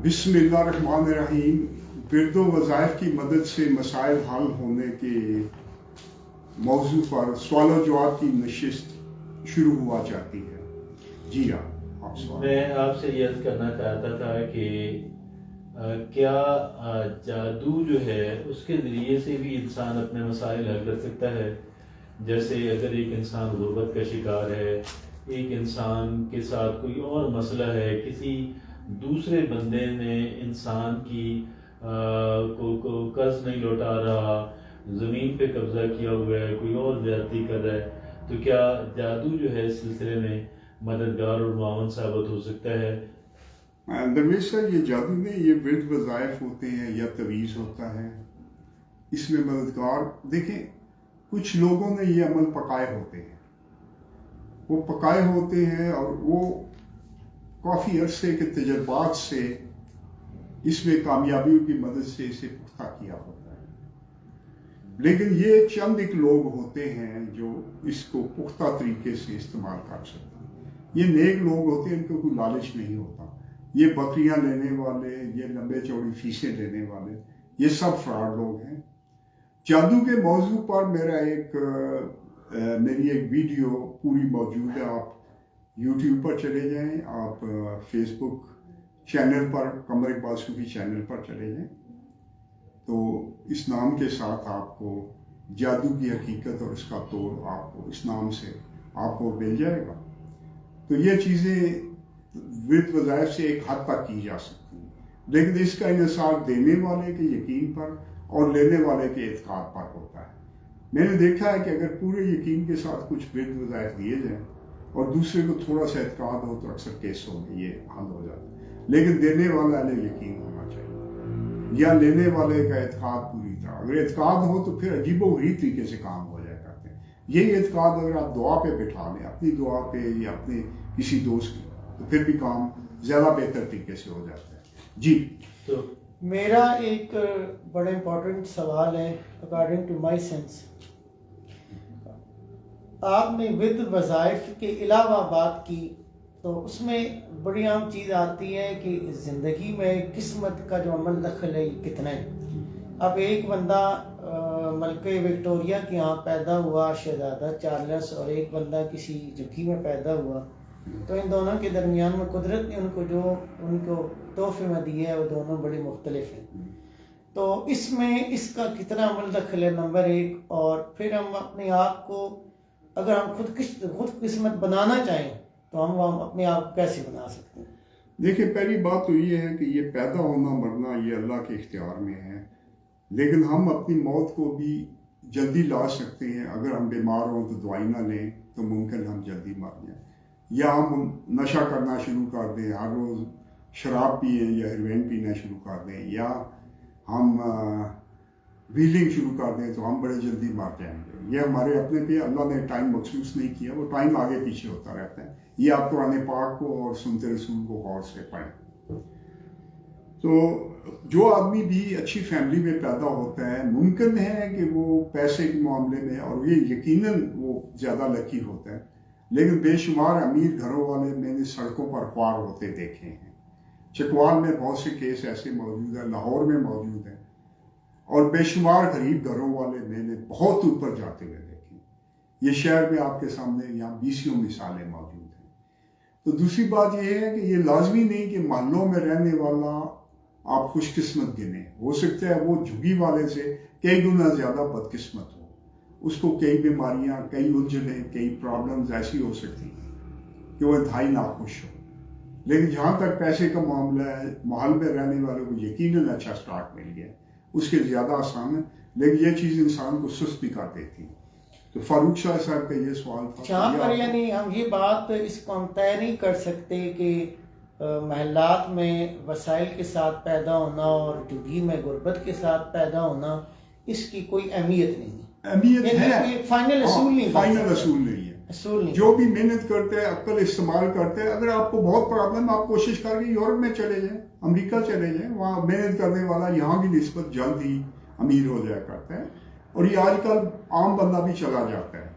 बिस्मिल्लाहिर्रहमानिर्रहीम। बिरदो वज़ाइफ की मदद से मसाइल हल होने के मौजू पर सवाल और जवाब की नशिस्त शुरू हुआ चाहती है। जी हाँ, आप सवाल। मैं आपसे ये अर्ज करना चाहता था कि क्या जादू जो है उसके ज़रिए से भी इंसान अपने मसाइल हल कर सकता है? जैसे अगर एक इंसान गुर्बत का शिकार है, एक इंसान के साथ कोई और मसला है, किसी दूसरे बंदे ने इंसान की को कर्ज नहीं लौटा रहा, ज़मीन पे कब्जा किया हुआ है, कोई और ज़्यादती कर रहा है, तो क्या जादू जो है इस सिलसिले में मददगार और मुआवन साबित हो सकता है? दरवेश सर, ये जादू में ये विर्द वज़ाइफ होते हैं या तवीज़ होता है, इसमें मददगार देखें, कुछ लोगों ने ये अमल पकाए होते हैं, वो पकाए होते हैं और वो काफ़ी अरसे के तजर्बात से इसमें कामयाबियों की मदद से इसे पुख्ता किया होता है। लेकिन ये चंद एक लोग होते हैं जो इसको पुख्ता तरीके से इस्तेमाल कर सकते हैं। ये नेक लोग होते हैं, इनको कोई लालच नहीं होता। ये बकरियां लेने वाले, ये लंबे चौड़ी फीसें लेने वाले, ये सब फ्रॉड लोग हैं। जादू के मौजू पर मेरी एक वीडियो पूरी मौजूद है। आप यूट्यूब पर चले जाएं, आप फेसबुक चैनल पर, कमर इकबाल सूफी चैनल पर चले जाएं, तो इस नाम के साथ आपको जादू की हकीकत और इसका तोड़ आपको इस नाम से आपको मिल जाएगा। तो ये चीज़ें विर्द वज़ाइफ से एक हद तक की जा सकती हैं, लेकिन इसका इन्हिसार देने वाले के यकीन पर और लेने वाले के एतकाद पर होता है। मैंने देखा है कि अगर पूरे यकीन के साथ कुछ विर्द वज़ाइफ दिए जाएं और दूसरे को थोड़ा सा एतकाद हो तो अक्सर केसों में ये हल हो जाता है। लेकिन देने वाला ने यकीन होना चाहिए या लेने वाले का एतकाद पूरी तरह। अगर एतकाद हो तो फिर अजीबोगरीब तरीके से काम हो जाया करते हैं। यही एतकाद अगर आप दुआ पे बिठा लें, अपनी दुआ पे या अपने किसी दोस्त की, तो फिर भी काम ज़्यादा बेहतर तरीके से हो जाता है। जी, तो मेरा एक बड़ा इम्पोर्टेंट सवाल है। अकॉर्डिंग टू माई सेंस, आपने विद वज़ाइफ के अलावा बात की, तो उसमें बड़ी आम चीज़ आती है कि ज़िंदगी में किस्मत का जो अमल दखल है ये कितना है। अब एक बंदा मलके विक्टोरिया के यहाँ पैदा हुआ, शहजादा चार्ल्स, और एक बंदा किसी झुग्गी में पैदा हुआ, तो इन दोनों के दरमियान में कुदरत ने उनको तोहफे में दिए है, वो दोनों बड़े मुख्तलिफ हैं। तो इसमें इसका कितना अमल दखल है, नंबर एक। और फिर हम अपने आप को, अगर हम खुद किस्मत बनाना चाहें तो हम अपने आप को कैसे बना सकते हैं? देखिए, पहली बात तो ये है कि ये पैदा होना मरना ये अल्लाह के इख्तियार में है, लेकिन हम अपनी मौत को भी जल्दी ला सकते हैं। अगर हम बीमार हों तो दवाई ना लें तो मुमकिन हम जल्दी मर जाएं, या हम नशा करना शुरू कर दें, हर रोज़ शराब पिए या हेरोइन पीना शुरू कर दें, या हम व्हीलिंग शुरू कर दें तो हम बड़े जल्दी मर जाएंगे। ये हमारे अपने पे अल्लाह ने टाइम मखसूस नहीं किया, वो टाइम आगे पीछे होता रहता है। ये आप कुरान पाक को और सुनते रसूल को गौर से पढ़ें। तो जो आदमी भी अच्छी फैमिली में पैदा होता है, मुमकिन है कि वो पैसे के मामले में, और ये यकीनन वो ज़्यादा लकी होता है, लेकिन बेशुमार अमीर घरों वाले मैंने सड़कों पर ख्वार होते देखे हैं। चकवाल में बहुत से केस ऐसे मौजूद हैं, लाहौर में मौजूद हैं, और बेशुमार गरीब घरों वाले मैंने बहुत ऊपर जाते हुए देखे। ये शहर में आपके सामने यहाँ 20 मिसालें मौजूद हैं। तो दूसरी बात यह है कि ये लाजमी नहीं कि महलों में रहने वाला आप खुशकिस्मत गिने। हो सकता है वो झुग्गी वाले से कई गुना ज़्यादा बदकिस्मत हो, उसको कई बीमारियाँ, कई उलझनें, कई प्रॉब्लम्स ऐसी हो सकती हैं कि वो इंतहाई नाखुश हो। लेकिन जहाँ तक पैसे का मामला है, महल में रहने वालों को यकीनन अच्छा स्टार्ट मिल गया, उसके ज़्यादा आसान है, लेकिन ये चीज़ इंसान को सुस्त भी कर देती है। तो फारूक शाह साहब का ये सवाल था, जहाँ पर यानी हम ये बात इसको हम तय नहीं कर सकते कि महल्लात में वसाइल के साथ पैदा होना और झुग्गी में गुर्बत के साथ पैदा होना, इसकी कोई अहमियत नहीं है। अहमियत है, फाइनल असूल नहीं, फाइनल असूल नहीं है। असूल नहीं। जो भी मेहनत करते हैं, अक्ल इस्तेमाल करते हैं, अगर आपको बहुत प्रॉब्लम, आप कोशिश करके यूरोप में चले जाएं, अमेरिका चले जाएं, वहाँ मेहनत करने वाला यहाँ की निस्बत जल्द ही अमीर हो जाया करता है, और ये आजकल आम बंदा भी चला जाता है।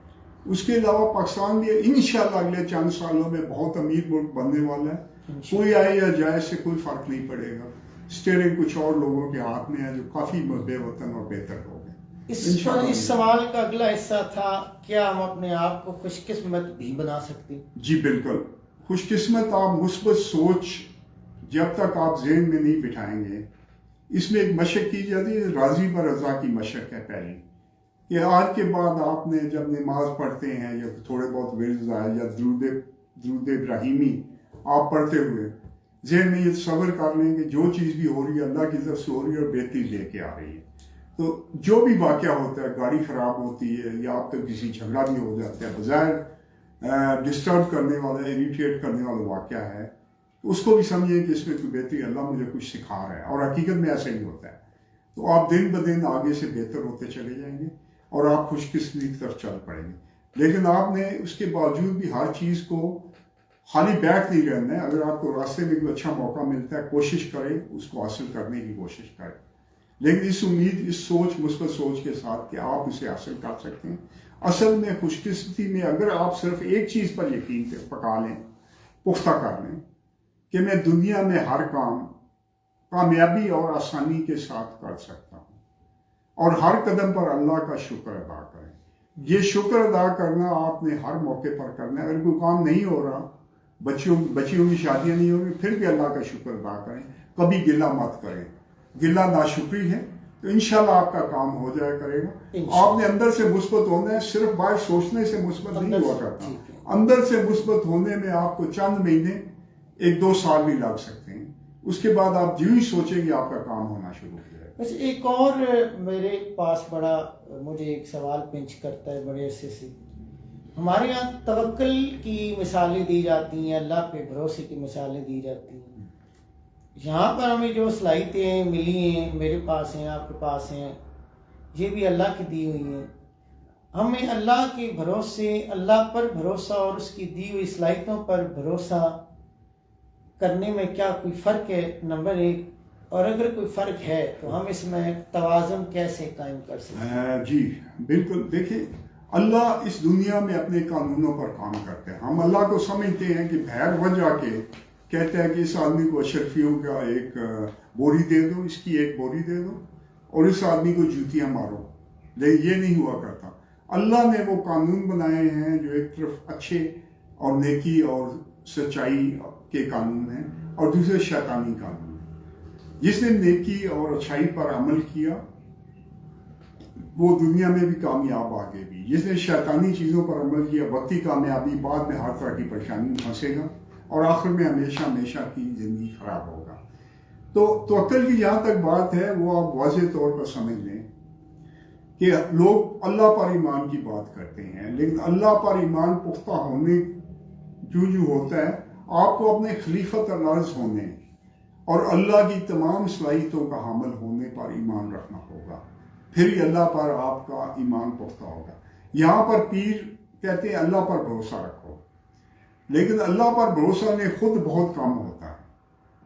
उसके अलावा पाकिस्तान भी इंशाल्लाह अगले चंद सालों में बहुत अमीर मुल्क बनने वाला है, कोई आए या जाए से कोई फर्क नहीं पड़ेगा। स्टीयरिंग कुछ और लोगों के हाथ में है जो काफी बेवतन और बेहतर लोग हैं। इस सवाल का अगला हिस्सा था, क्या हम अपने आप को खुशकिस्मत भी बना सकते हैं? जी बिल्कुल। खुशकिस्मत आप मुस्बत सोच जब तक आप ज़हन में नहीं बिठाएंगे, इसमें एक मशक की जाती है, राजी पर रजा की मशक है पहली, कि आज के बाद आपने जब नमाज पढ़ते हैं या थोड़े बहुत विर्द आए या दरूद इब्राहिमी आप पढ़ते हुए ज़हन में ये तसव्वुर कर लें कि जो चीज़ भी हो रही है अल्लाह की तरफ से हो रही है और बेहतरी लेके आ रही है। तो जो भी वाक़या होता है, गाड़ी ख़राब होती है या आप तक किसी झगड़ा भी हो जाता है, बज़ाहिर डिस्टर्ब करने वाला, इरिटेट करने वाला वाक़या है, तो उसको भी समझिए कि इसमें कोई बेहतरी, अल्लाह मुझे कुछ सिखा रहा है, और हकीकत में ऐसा ही होता है। तो आप दिन ब दिन आगे से बेहतर होते चले जाएंगे और आप खुशकिस्मती की तरफ चल पड़ेंगे। लेकिन आपने उसके बावजूद भी हर चीज़ को खाली बैठ नहीं रहना है। अगर आपको रास्ते में कोई अच्छा मौका मिलता है, कोशिश करें, उसको हासिल करने की कोशिश करें, लेकिन इस उम्मीद, इस सोच, मुस्बत सोच के साथ कि आप इसे हासिल कर सकते हैं। असल में खुशकिस्मती में अगर आप सिर्फ एक चीज़ पर यकीन पका लें, पुख्ता कर लें कि मैं दुनिया में हर काम कामयाबी और आसानी के साथ कर सकता हूँ और हर कदम पर अल्लाह का शुक्र अदा करें। ये शुक्र अदा करना आपने हर मौके पर करना है। अगर कोई काम नहीं हो रहा, बच्चियों की शादियाँ नहीं हो रही, फिर भी अल्लाह का शुक्र अदा करें, कभी गिला मत करें। गिला नाशुक्री है, तो इंशाल्लाह आपका काम हो जाया करेगा। आपने अंदर से मुस्बत होना है, सिर्फ बाहर सोचने से मुस्बत नहीं हुआ करता। अंदर से मुस्बत होने में आपको चंद महीने, 1-2 साल भी लग सकते हैं। उसके बाद आप जो ही सोचेंगे आपका काम होना शुरू हो जाएगा। बस एक और मेरे पास बड़ा, मुझे एक सवाल पिंच करता है बड़े अरसे से। हमारे यहाँ तवक्कुल की मिसालें दी जाती हैं, अल्लाह पे भरोसे की मिसालें दी जाती हैं। यहाँ पर हमें जो सलाहियतें मिली हैं, मेरे पास हैं, आपके पास हैं, ये भी अल्लाह की दी हुई हैं। हमें अल्लाह के भरोसे, अल्लाह पर भरोसा और उसकी दी हुई सलाहियतों पर भरोसा करने में क्या कोई फ़र्क है, नंबर 1, और अगर कोई फ़र्क है तो हम इसमें तवाज़ुन कैसे कायम कर सकते हैं? जी बिल्कुल। देखिए, अल्लाह इस दुनिया में अपने कानूनों पर काम करते हैं। हम अल्लाह को समझते हैं कि भैर वजह के कहते हैं कि इस आदमी को अशरफियों का एक बोरी दे दो, इसकी एक बोरी दे दो और इस आदमी को जूतियाँ मारो, लेकिन ये नहीं हुआ करता। अल्लाह ने वो कानून बनाए हैं जो एक तरफ अच्छे और नेकी और सच्चाई के कानून हैं और दूसरे शैतानी कानून हैं। जिसने नेकी और अच्छाई पर अमल किया वो दुनिया में भी कामयाब, आगे भी। जिसने शैतानी चीज़ों पर अमल किया, वक्ती कामयाबी, बाद में हर तरह की परेशानी में फंसेगा और आखिर में हमेशा हमेशा की ज़िंदगी खराब होगा। तो अक्ल की जहाँ तक बात है, वो आप वाज़ेह तौर पर समझ लें कि लोग अल्लाह पर ईमान की बात करते हैं, लेकिन अल्लाह पर ईमान पुख्ता होने जो होता है, आपको अपने खलीफत अर्ज़ होने और अल्लाह की तमाम सलाहियतों का हामिल होने पर ईमान रखना होगा, फिर ही अल्लाह पर आपका ईमान पुख्ता होगा। यहाँ पर पीर कहते हैं अल्लाह पर भरोसा रखो, लेकिन अल्लाह पर भरोसा ने खुद बहुत कम होता है।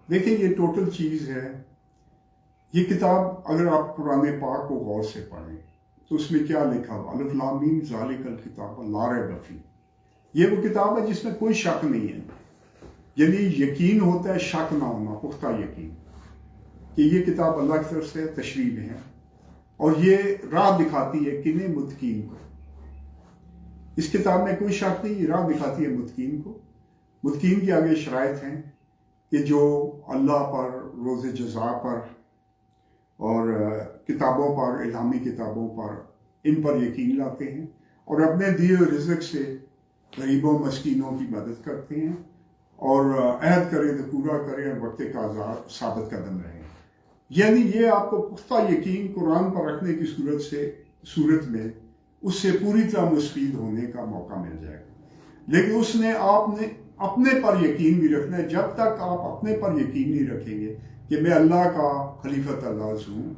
देखिए, ये टोटल चीज़ है। ये किताब अगर आप कुरान पाक को गौर से पढ़ें तो उसमें क्या लिखा हुआ, अलिफ लाम मीम ज़ालिकल किताब ला रैब फीह। ये वो किताब है जिसमें कोई शक नहीं है। यानी यकीन होता है शक ना होना, पुख्ता यकीन कि ये किताब अल्लाह की तरफ से तशरीह है और ये राह दिखाती है किन्हें, मुत्तकीन को। इस किताब में कोई शक नहीं, राह दिखाती है मुत्तकीन को। मुत्तकीन की आगे शराइत हैं कि जो अल्लाह पर, रोज़े जज़ा पर और किताबों पर, इल्हामी किताबों पर, इन पर यकीन लाते हैं और अपने दिए हुए रिज़्क़ से गरीबों मस्कीनों की मदद करते हैं और अहद करें तो पूरा करें और वक्त का साबित कदम रहें। यानी ये आपको पुख्ता यकीन कुरान पर रखने की सूरत में उससे पूरी तरह मुस्तफीद होने का मौका मिल जाएगा। लेकिन उसने आपने अपने पर यकीन भी रखना है। जब तक आप अपने पर यकीन नहीं रखेंगे कि मैं अल्लाह का खलीफत अल्लाह हूँ,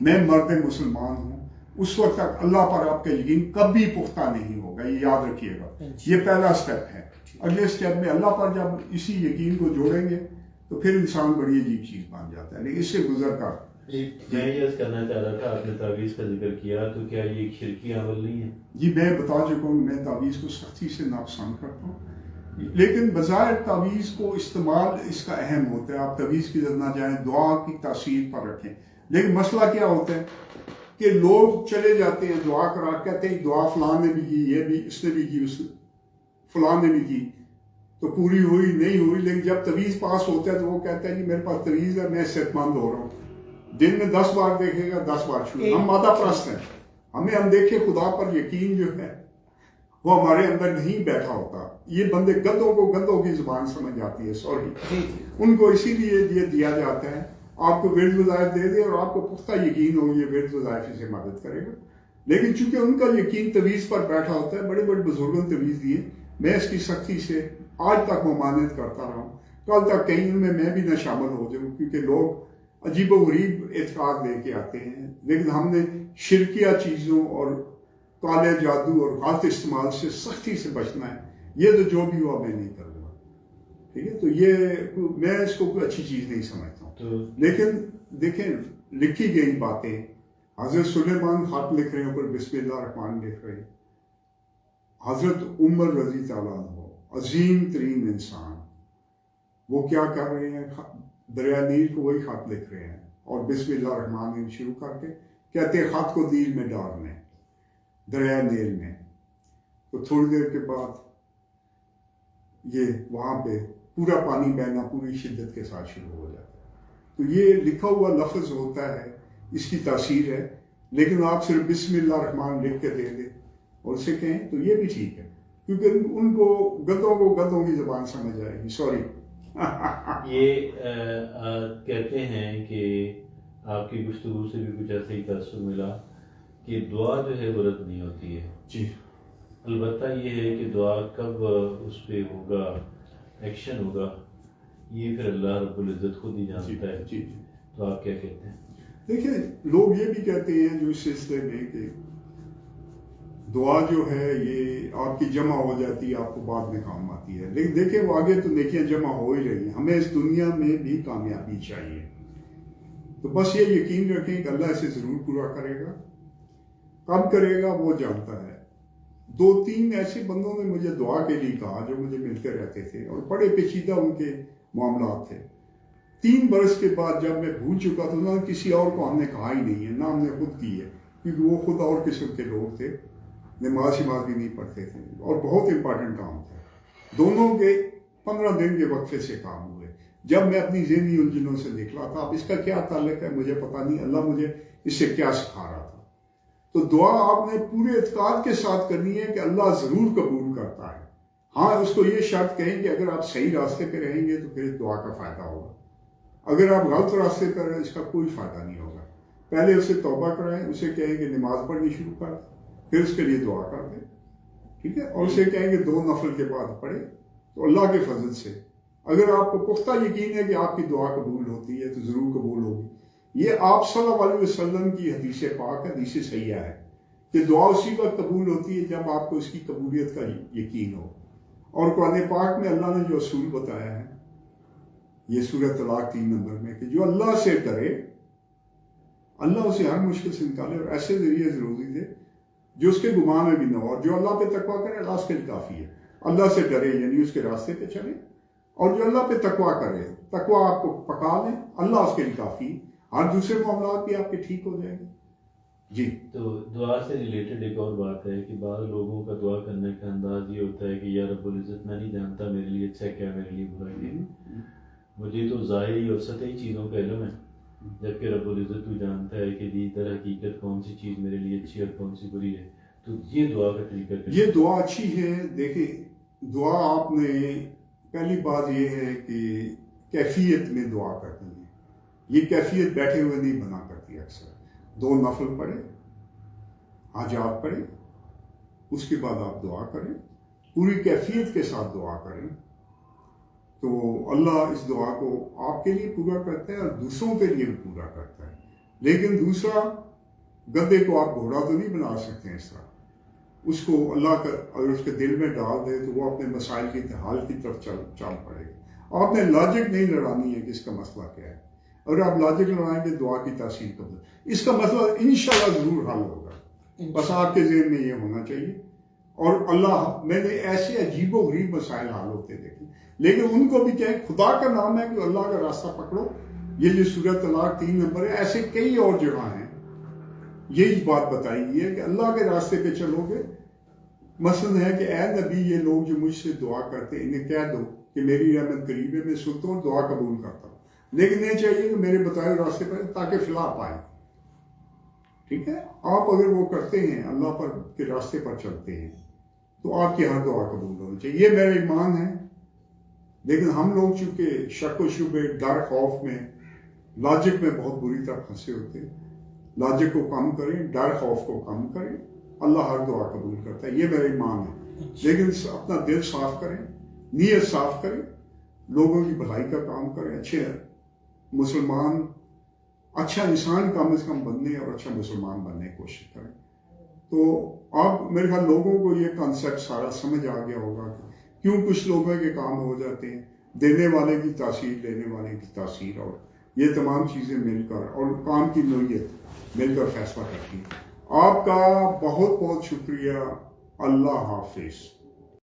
मैं मर्द मुसलमान हूँ, उस वक्त तक अल्लाह पर आपका यकीन कभी पुख्ता नहीं होगा। ये याद रखिएगा, ये पहला स्टेप है। अगले स्टेप में अल्लाह पर जब इसी यकीन को जोड़ेंगे तो फिर इंसान बड़ी अजीब चीज़ बन जाता है। लेकिन इससे गुजर कर मैं ये कहना चाह रहा था, आपने तावीज़ का जिक्र किया, तो क्या ये शिरकी अमल नहीं है? जी मैं बता चुका हूँ, मैं तावीज़ को सख्ती से नापसंद करता हूँ। لیکن بظاہر تعویذ کو استعمال اس کا اہم ہوتا ہے. آپ تعویذ کی طرف نہ جائیں, دعا کی تاثیر پر رکھیں. لیکن مسئلہ کیا ہوتا ہے کہ لوگ چلے جاتے ہیں دعا کرا, کہتے ہیں دعا فلاں نے بھی کی, یہ بھی اس نے بھی کی, اس فلاں نے بھی کی, تو پوری ہوئی نہیں ہوئی. لیکن جب تعویذ پاس ہوتا ہے تو وہ کہتا ہے کہ میرے پاس تعویذ ہے, میں صحت مند ہو رہا ہوں. دن میں 10 بار دیکھے گا, 10 بار چھوڑے. ہم مادہ پرست ہیں, ہم دیکھے خدا پر یقین جو ہے وہ ہمارے اندر نہیں بیٹھا ہوتا. یہ بندے گدوں کی زبان سمجھ آتی ہے, سوری, ان کو اسی لیے یہ دیا جاتا ہے آپ کو ورد وظائف دے دے اور آپ کو پختہ یقین ہو یہ ورد وظائف اسے مدد کرے گا. لیکن چونکہ ان کا یقین تعویذ پر بیٹھا ہوتا ہے, بڑے بڑے بزرگوں نے تعویذ دیے, میں اس کی سختی سے آج تک ممانعت کرتا رہا ہوں. کل تک کہیں ان میں بھی نہ شامل ہو جاؤں, کیونکہ لوگ عجیب و غریب اعتقاد لے کے آتے ہیں. لیکن ہم نے شرکیہ چیزوں اور کالے جادو اور غلط استعمال سے سختی سے بچنا ہے. یہ تو جو بھی ہوا میں نہیں کروں گا, ٹھیک ہے. تو یہ میں اس کو کوئی اچھی چیز نہیں سمجھتا ہوں. لیکن دیکھیں لکھی گئی باتیں, حضرت سلیمان خط لکھ رہے ہیں اوپر بسم اللہ الرحمن لکھ رہے ہیں. حضرت عمر رضی تعالیٰ عنہ عظیم ترین انسان, وہ کیا کر رہے ہیں, دریا نیل کو وہی خط لکھ رہے ہیں اور بسم اللہ الرحمن الرحیم شروع کر کے کہتے ہیں خط کو نیل میں ڈالنے, دریا نیل میں. تو تھوڑی دیر کے بعد یہ وہاں پہ پورا پانی بہنا پوری شدت کے ساتھ شروع ہو جاتا ہے. تو یہ لکھا ہوا لفظ ہوتا ہے, اس کی تاثیر ہے. لیکن آپ صرف بسم اللہ الرحمن لکھ کے دے دیں اور اسے کہیں تو یہ بھی ٹھیک ہے, کیونکہ ان کو گدوں کی زبان سمجھ آئے گی. سوری. یہ کہتے ہیں کہ آپ کی گفتگو سے بھی کچھ ایسا ہی تاثر ملا کہ دعا جو ہے وہ رد نہیں ہوتی ہے. جی. البتہ یہ ہے کہ دعا کب اس پہ ہوگا, ایکشن ہوگا, یہ پھر اللہ رب العزت خود ہی جانتا ہے. جی. تو آپ کیا کہتے ہیں؟ دیکھیں لوگ یہ بھی کہتے ہیں جو اس سلسلے میں کہ دعا جو ہے یہ آپ کی جمع ہو جاتی ہے, آپ کو بعد میں کام آتی ہے. لیکن دیکھیں وہ آگے تو نیکیاں جمع ہو ہی رہی ہیں. ہمیں اس دنیا میں بھی کامیابی چاہیے, تو بس یہ یقین رکھیں کہ اللہ اسے ضرور پورا کرے گا. کب کرے گا وہ جانتا ہے. 2-3 ایسے بندوں نے مجھے دعا کے لیے کہا جو مجھے ملتے رہتے تھے اور بڑے پیچیدہ ان کے معاملات تھے. 3 برس کے بعد جب میں بھول چکا تھا, نہ کسی اور کو ہم نے کہا ہی نہیں ہے, نہ ہم نے خود کی ہے, کیونکہ وہ خود اور قسم کے لوگ تھے, نماز بھی نہیں پڑھتے تھے اور بہت امپورٹنٹ کام تھا. دونوں کے 15 دن کے وقفے سے کام ہوئے. جب میں اپنی ذہنی الجھنوں سے نکلا تھا, اب اس کا کیا تعلق ہے مجھے پتا نہیں, اللہ مجھے اس سے کیا سکھا رہا تھا. تو دعا آپ نے پورے اعتقاد کے ساتھ کرنی ہے کہ اللہ ضرور قبول کرتا ہے. ہاں اس کو یہ شرط کہیں کہ اگر آپ صحیح راستے پہ رہیں گے تو پھر دعا کا فائدہ ہوگا. اگر آپ غلط راستے پہ رہیں اس کا کوئی فائدہ نہیں ہوگا. پہلے اسے توبہ کرائیں, اسے کہیں کہ نماز پڑھنی شروع کر, پھر اس کے لیے دعا کر دیں, ٹھیک ہے. اور اسے کہیں کہ 2 نفل کے بعد پڑھے, تو اللہ کے فضل سے اگر آپ کو پختہ یقین ہے کہ آپ کی دعا قبول ہوتی ہے تو ضرور قبول ہوگی. یہ آپ صلی اللہ علیہ وسلم کی حدیث پاک ہے, حدیث صحیحہ ہے کہ دعا اسی وقت قبول ہوتی ہے جب آپ کو اس کی قبولیت کا یقین ہو. اور قرآن پاک میں اللہ نے جو اصول بتایا ہے, یہ سورہ طلاق 3 نمبر میں, کہ جو اللہ سے ڈرے اللہ اسے ہر مشکل سے نکالے اور ایسے ذریعے روزی دے جو اس کے گمان میں بھی نہ ہو, اور جو اللہ پہ تقویٰ کرے اللہ اس کے لیے کافی ہے. اللہ سے ڈرے یعنی اس کے راستے پہ چلے, اور جو اللہ پہ تقویٰ کرے, تقویٰ آپ کو پکا لیں, اللہ اس کے لیے کافی, ہر دوسرے معاملات بھی آپ کے ٹھیک ہو جائیں گے. جی. تو دعا سے ریلیٹڈ ایک اور بات ہے کہ بعض لوگوں کا دعا کرنے کا انداز یہ ہوتا ہے کہ یا رب العزت میں نہیں جانتا میرے لیے اچھا کیا, میرے لیے برا کیا, مجھے تو ظاہری اور سطحی چیزوں کا علم ہے, جبکہ رب العزت تو جانتا ہے کہ در حقیقت کون سی چیز میرے لیے اچھی اور کون سی بری ہے. تو یہ دعا کا طریقہ یہ دعا اچھی ہے. دیکھیں دعا آپ نے پہلی بات یہ ہے کہ کیفیت میں دعا کرنی ہے. یہ کیفیت بیٹھے ہوئے نہیں بنا کرتی. اکثر 2 نفل پڑھے, حاجات پڑھے, اس کے بعد آپ دعا کریں, پوری کیفیت کے ساتھ دعا کریں, تو اللہ اس دعا کو آپ کے لیے پورا کرتا ہے اور دوسروں کے لیے بھی پورا کرتا ہے. لیکن دوسرا گدے کو آپ گھوڑا تو نہیں بنا سکتے اس طرح. اس کو اللہ کا اگر اس کے دل میں ڈال دے تو وہ اپنے مسائل کی حل کی طرف چال پڑے گا. آپ نے لاجک نہیں لڑانی ہے کہ اس کا مسئلہ کیا ہے. اگر آپ لاجک لڑائیں گے دعا کی تاثیر کم ہے. اس کا مسئلہ انشاءاللہ ضرور حل ہوگا, بس آپ کے ذہن میں یہ ہونا چاہیے. اور اللہ میں نے ایسے عجیب و غریب مسائل حل ہوتے دیکھے، لیکن ان کو بھی کہیں خدا کا نام ہے کہ اللہ کا راستہ پکڑو. یہ جو سورۃ طلاق 3 نمبر ہے، ایسے کئی اور جگہ ہیں یہی بات بتائی گئی ہے کہ اللہ کے راستے پہ چلو گے. مثلا ہے کہ اے نبی، یہ لوگ جو مجھ سے دعا کرتے ہیں انہیں کہہ دو کہ میری رحمت قریب ہے، میں سنتا ہوں، دعا قبول کرتا ہوں، لیکن نہیں چاہیے کہ میرے بتائے راستے پر تاکہ فلاح پائے. ٹھیک ہے، آپ اگر وہ کرتے ہیں، اللہ پر کے راستے پر چلتے ہیں، تو آپ کی ہر دعا قبول ہونی چاہیے. یہ میرا ایمان ہے. لیکن ہم لوگ چونکہ شک و شبے، ڈر، خوف میں، لاجک میں بہت بری طرح پھنسے ہوتے ہیں. لاجک کو کم کریں، ڈر خوف کو کم کریں، اللہ ہر دعا قبول کرتا ہے. یہ میرا ایمان ہے. لیکن اپنا دل صاف کریں، نیت صاف کریں، لوگوں کی بھلائی کا کام کریں، اچھے مسلمان، اچھا انسان کم از کم بننے اور اچھا مسلمان بننے کی کوشش کریں. تو اب میرے خیال لوگوں کو یہ کانسیپٹ سارا سمجھ آ گیا ہوگا کہ کیوں کچھ لوگوں کے کام ہو جاتے ہیں، دینے والے کی تاثیر، لینے والے کی تاثیر، اور یہ تمام چیزیں مل کر اور کام کی نوعیت مل کر فیصلہ کرتی ہیں. آپ کا بہت بہت شکریہ. اللہ حافظ.